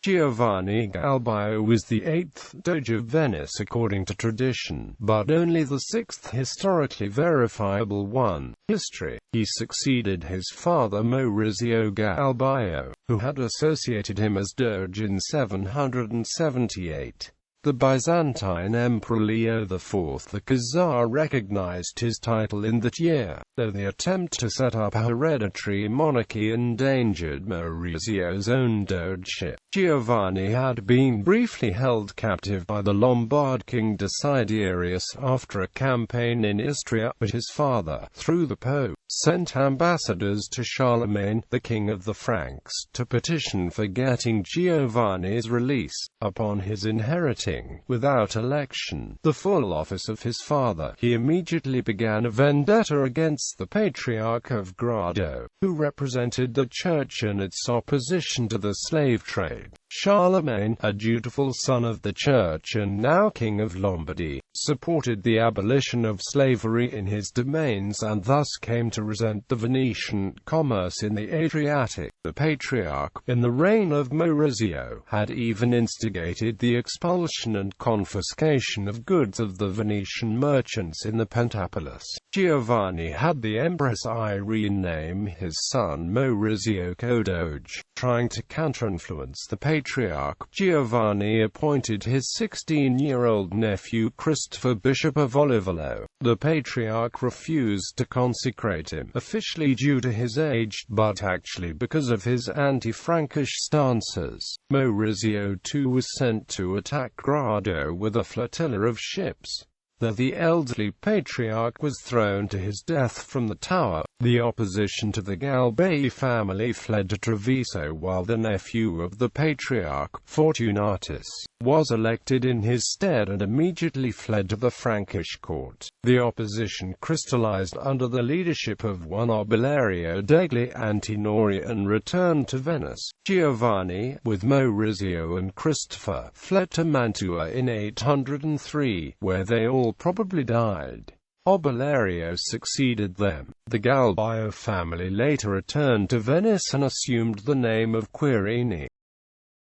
Giovanni Galbaio was the 8th Doge of Venice according to tradition, but only the 6th historically verifiable one. History. He succeeded his father Maurizio Galbaio, who had associated him as Doge in 778. The Byzantine Emperor Leo IV the Khazar recognized his title in that year, though the attempt to set up a hereditary monarchy endangered Maurizio's own dogeship. Giovanni had been briefly held captive by the Lombard king Desiderius after a campaign in Istria, but his father, through the Pope, sent ambassadors to Charlemagne, the king of the Franks, to petition for getting Giovanni's release. Upon his inheriting, without election, the full office of his father, he immediately began a vendetta against the Patriarch of Grado, who represented the Church in its opposition to the slave trade. Charlemagne, a dutiful son of the Church and now King of Lombardy, supported the abolition of slavery in his domains and thus came to resent the Venetian commerce in the Adriatic. The Patriarch, in the reign of Maurizio, had even instigated the expulsion and confiscation of goods of the Venetian merchants in the Pentapolis. Giovanni had the Empress Irene name his son Maurizio co-doge. Trying to counter-influence the Patriarch, Giovanni appointed his 16-year-old nephew Christopher Bishop of Olivolo. The Patriarch refused to consecrate him, officially due to his age, but actually because of his anti-Frankish stances. Maurizio too was sent to attack Grado with a flotilla of ships. Though the elderly Patriarch was thrown to his death from the tower, the opposition to the Galbaio family fled to Treviso while the nephew of the Patriarch, Fortunatus, was elected in his stead and immediately fled to the Frankish court. The opposition crystallized under the leadership of one Obelerio degli Antinori and returned to Venice. Giovanni, with Maurizio and Christopher, fled to Mantua in 803, where they all probably died. Obelerio succeeded them. The Galbaio family later returned to Venice and assumed the name of Quirini.